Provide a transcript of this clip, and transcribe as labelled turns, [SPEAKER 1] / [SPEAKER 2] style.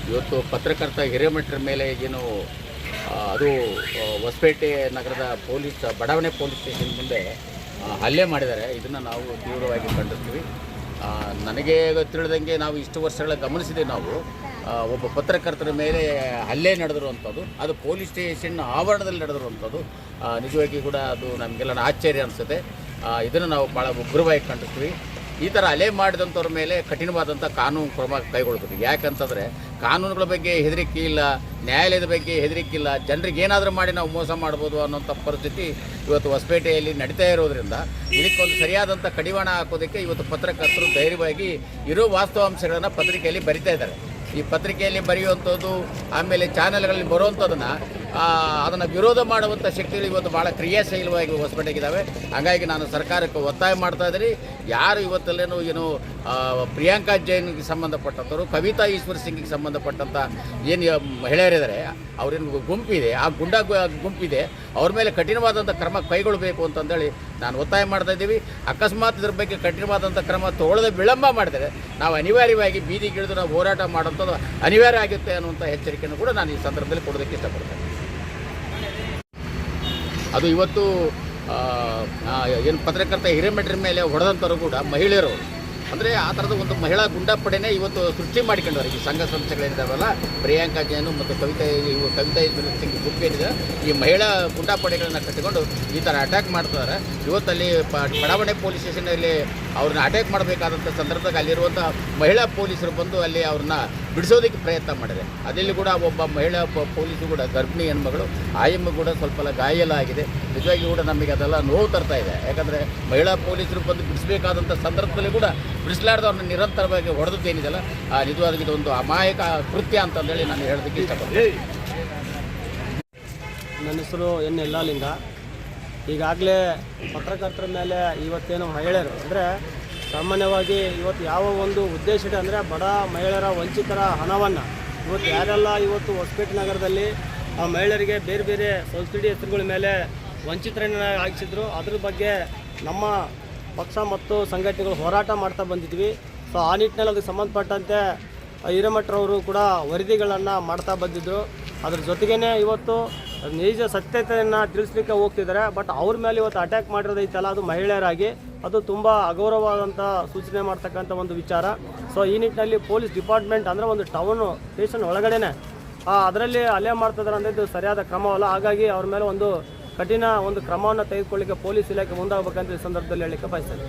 [SPEAKER 1] ಇವತ್ತು ಪತ್ರಕರ್ತ ಹಿರೇಮಠರ ಮೇಲೆ ಏನು ಅದು ಹೊಸಪೇಟೆ ನಗರದ ಬಡಾವಣೆ ಪೊಲೀಸ್ ಸ್ಟೇಷನ್ ಮುಂದೆ ಹಲ್ಲೆ ಮಾಡಿದ್ದಾರೆ. ಇದನ್ನು ನಾವು ತೀವ್ರವಾಗಿ ಖಂಡಿಸ್ತೀವಿ. ನನಗೆ ತಿಳಿದಂಗೆ ನಾವು ಇಷ್ಟು ವರ್ಷಗಳ ಗಮನಿಸಿದ್ದೀವಿ. ನಾವು ಒಬ್ಬ ಪತ್ರಕರ್ತರ ಮೇಲೆ ಹಲ್ಲೆ ನಡೆದಿರುವಂಥದ್ದು, ಅದು ಪೊಲೀಸ್ ಸ್ಟೇಷನ್ ಆವರಣದಲ್ಲಿ ನಡೆದಿರುವಂಥದ್ದು ನಿಜವಾಗಿ ಕೂಡ ಅದು ನಮಗೆಲ್ಲ ಆಶ್ಚರ್ಯ ಅನಿಸುತ್ತೆ. ಇದನ್ನು ನಾವು ಭಾಳ ಉಗ್ರವಾಗಿ ಖಂಡಿಸ್ತೀವಿ. ಈ ಥರ ಹಲ್ಲೆ ಮಾಡಿದಂಥವ್ರ ಮೇಲೆ ಕಠಿಣವಾದಂಥ ಕಾನೂನು ಕ್ರಮ ಕೈಗೊಳ್ಬೇಕು. ಯಾಕಂತಂದರೆ ಕಾನೂನುಗಳ ಬಗ್ಗೆ ಹೆದರಿಕೆ ಇಲ್ಲ, ನ್ಯಾಯಾಲಯದ ಬಗ್ಗೆ ಹೆದರಿಕೆ ಇಲ್ಲ, ಜನರಿಗೆ ಏನಾದರೂ ಮಾಡಿ ನಾವು ಮೋಸ ಮಾಡ್ಬೋದು ಅನ್ನೋಂಥ ಪರಿಸ್ಥಿತಿ ಇವತ್ತು ಹೊಸಪೇಟೆಯಲ್ಲಿ ನಡೀತಾ ಇರೋದ್ರಿಂದ ಇದಕ್ಕೊಂದು ಸರಿಯಾದಂಥ ಕಡಿವಾಣ ಹಾಕೋದಕ್ಕೆ ಇವತ್ತು ಪತ್ರಕರ್ತರು ಧೈರ್ಯವಾಗಿ ಇರೋ ವಾಸ್ತವಾಂಶಗಳನ್ನು ಪತ್ರಿಕೆಯಲ್ಲಿ ಬರಿತಾ ಇದ್ದಾರೆ. ಈ ಪತ್ರಿಕೆಯಲ್ಲಿ ಬರೆಯುವಂಥದ್ದು, ಆಮೇಲೆ ಚಾನೆಲ್ಗಳಲ್ಲಿ ಬರುವಂಥದ್ದನ್ನು ಅದನ್ನು ವಿರೋಧ ಮಾಡುವಂಥ ಶಕ್ತಿಗಳು ಇವತ್ತು ಭಾಳ ಕ್ರಿಯಾಶೀಲವಾಗಿ ಹೊಸಪೇಟೆಗಿದ್ದಾವೆ. ಹಾಗಾಗಿ ನಾನು ಸರ್ಕಾರಕ್ಕೆ ಒತ್ತಾಯ ಮಾಡ್ತಾ ಇದ್ದೀನಿ. ಯಾರು ಇವತ್ತಲ್ಲೇನು ಪ್ರಿಯಾಂಕಾ ಜೈನ್ಗೆ ಸಂಬಂಧಪಟ್ಟಂಥವ್ರು, ಕವಿತಾ ಈಶ್ವರ್ ಸಿಂಗಿಗೆ ಸಂಬಂಧಪಟ್ಟಂಥ ಏನು ಮಹಿಳೆಯರಿದ್ದಾರೆ, ಅವ್ರೇನು ಗುಂಪಿದೆ, ಆ ಗುಂಪಿದೆ, ಅವ್ರ ಮೇಲೆ ಕಠಿಣವಾದಂಥ ಕ್ರಮ ಕೈಗೊಳ್ಳಬೇಕು ಅಂತಂದೇಳಿ ನಾನು ಒತ್ತಾಯ ಮಾಡ್ತಾ ಇದ್ದೀವಿ. ಅಕಸ್ಮಾತ್ ಇದ್ರ ಬಗ್ಗೆ ಕಠಿಣವಾದಂಥ ಕ್ರಮ ತಗೊಳ್ಳದೆ ವಿಳಂಬ ಮಾಡಿದರೆ ನಾವು ಅನಿವಾರ್ಯವಾಗಿ ಬೀದಿಗಿಳಿದು ನಾವು ಹೋರಾಟ ಮಾಡೋಂಥದ್ದು ಅನಿವಾರ್ಯ ಆಗುತ್ತೆ ಅನ್ನುವಂಥ ಎಚ್ಚರಿಕೆಯನ್ನು ಕೂಡ ನಾನು ಈ ಸಂದರ್ಭದಲ್ಲಿ ಕೊಡೋದಕ್ಕೆ ಇಷ್ಟಪಡ್ತೇನೆ. ಅದು ಇವತ್ತು ಏನು ಪತ್ರಕರ್ತ ಹಿರೇಮಠರ ಮೇಲೆ ಹೊಡೆದಂಥವ್ರು ಕೂಡ ಮಹಿಳೆಯರು, ಅಂದರೆ ಆ ಥರದ ಒಂದು ಮಹಿಳಾ ಗುಂಡಾಪಡೆನೇ ಇವತ್ತು ಸೃಷ್ಟಿ ಮಾಡಿಕೊಂಡವ್ರು. ಈ ಸಂಘ ಸಂಸ್ಥೆಗಳಿದ್ದಾವಲ್ಲ, ಪ್ರಿಯಾಂಕಾ ಜೈನು ಮತ್ತು ಕವಿತಾ ಈಶ್ವರ ಸಿಂಗ್ ಗುಂಪು ಏನಿದೆ, ಈ ಮಹಿಳಾ ಗುಂಡಾಪಡೆಗಳನ್ನು ಕಟ್ಟಿಕೊಂಡು ಈ ಥರ ಅಟ್ಯಾಕ್ ಮಾಡ್ತಿದ್ದಾರೆ. ಇವತ್ತಲ್ಲಿ ಬಡಾವಣೆ ಪೊಲೀಸ್ ಸ್ಟೇಷನಲ್ಲಿ ಅವ್ರನ್ನ ಅಟ್ಯಾಕ್ ಮಾಡಬೇಕಾದಂಥ ಸಂದರ್ಭದಾಗ ಅಲ್ಲಿರುವಂಥ ಮಹಿಳಾ ಪೊಲೀಸರು ಬಂದು ಅಲ್ಲಿ ಅವ್ರನ್ನ ಬಿಡಿಸೋದಕ್ಕೆ ಪ್ರಯತ್ನ ಮಾಡಿದೆ. ಅದರಲ್ಲಿ ಕೂಡ ಒಬ್ಬ ಮಹಿಳಾ ಪೊಲೀಸು ಕೂಡ ಗರ್ಭಿಣಿ ಹೆಣ್ಮಗಳು, ಆಯಮ್ಮ ಕೂಡ ಸ್ವಲ್ಪ ಗಾಯ ಆಗಿದೆ. ನಿಜವಾಗಿ ಕೂಡ ನಮಗೆ ಅದೆಲ್ಲ ನೋವು ತರ್ತಾ ಇದೆ. ಯಾಕಂದರೆ ಮಹಿಳಾ ಪೊಲೀಸರು ಬಂದು ಬಿಡಿಸಬೇಕಾದಂಥ ಸಂದರ್ಭದಲ್ಲಿ ಕೂಡ ಬಿಡಿಸಲಾರ್ದು ಅವ್ರನ್ನ ನಿರಂತರವಾಗಿ ಹೊಡೆದದ್ದೇನಿದೆಯಲ್ಲ, ನಿಜವಾದ ಇದೊಂದು ಅಮಾಯಕ ಕೃತ್ಯ ಅಂತಂದೇಳಿ ನಾನು ಹೇಳೋದಕ್ಕೆ ಇಷ್ಟಪಡ್ತೀನಿ.
[SPEAKER 2] ನನ್ನ ಹೆಸರು ಎನ್ ಯಲ್ಲಾಲಿಂಗ. ಈಗಾಗಲೇ ಪತ್ರಕರ್ತರ ಮೇಲೆ ಇವತ್ತೇನು ಮಹಿಳೆಯರು ಅಂದರೆ ಸಾಮಾನ್ಯವಾಗಿ ಇವತ್ತು ಯಾವ ಒಂದು ಉದ್ದೇಶ ಇದೆ ಅಂದರೆ ಬಡ ಮಹಿಳೆಯರ ವಂಚಿತರ ಹಣವನ್ನು ಇವತ್ತು ಯಾರೆಲ್ಲ ಇವತ್ತು ಹೊಸಪೇಟೆ ನಗರದಲ್ಲಿ ಆ ಮಹಿಳೆಯರಿಗೆ ಬೇರೆ ಬೇರೆ ಸಬ್ಸಿಡಿ ಹೆಸರುಗಳ ಮೇಲೆ ವಂಚಿತರನ್ನು ಹಾಕಿಸಿದ್ರು, ಅದ್ರ ಬಗ್ಗೆ ನಮ್ಮ ಪಕ್ಷ ಮತ್ತು ಸಂಘಟನೆಗಳು ಹೋರಾಟ ಮಾಡ್ತಾ ಬಂದಿದ್ವಿ. ಸೊ ಆ ನಿಟ್ಟಿನಲ್ಲಿ ಅದಕ್ಕೆ ಸಂಬಂಧಪಟ್ಟಂತೆ ಹಿರೇಮಠರವರು ಕೂಡ ವರದಿಗಳನ್ನು ಮಾಡ್ತಾ ಬಂದಿದ್ದರು. ಅದ್ರ ಜೊತೆಗೇ ಇವತ್ತು ನಿಜ ಸತ್ಯತೆಯನ್ನು ತಿಳಿಸ್ಲಿಕ್ಕೆ ಹೋಗ್ತಿದ್ದಾರೆ. ಬಟ್ ಅವ್ರ ಮೇಲೆ ಇವತ್ತು ಅಟ್ಯಾಕ್ ಮಾಡಿರೋದೈತಲ್ಲ, ಅದು ಮಹಿಳೆಯರಾಗಿ ಅದು ತುಂಬ ಅಗೌರವವಾದಂಥ ಸೂಚನೆ ಮಾಡ್ತಕ್ಕಂಥ ಒಂದು ವಿಚಾರ. ಸೊ ಈ ನಿಟ್ಟಿನಲ್ಲಿ ಪೊಲೀಸ್ ಡಿಪಾರ್ಟ್ಮೆಂಟ್ ಅಂದರೆ ಒಂದು ಟೌನು ಸ್ಟೇಷನ್ ಒಳಗಡೆನೆ ಅದರಲ್ಲಿ ಹಲ್ಲೆ ಮಾಡ್ತಿದ್ದಾರೆ ಅಂದರೆ ಇದು ಸರಿಯಾದ ಕ್ರಮವಲ್ಲ. ಹಾಗಾಗಿ ಅವ್ರ ಮೇಲೆ ಒಂದು ಕಠಿಣ ಒಂದು ಕ್ರಮವನ್ನು ತೆಗೆದುಕೊಳ್ಳಿಕ್ಕೆ ಪೊಲೀಸ್ ಇಲಾಖೆ ಮುಂದಾಗಬೇಕಂತ ಈ ಸಂದರ್ಭದಲ್ಲಿ ಹೇಳಲಿಕ್ಕೆ ಬಯಸ್ತೇನೆ.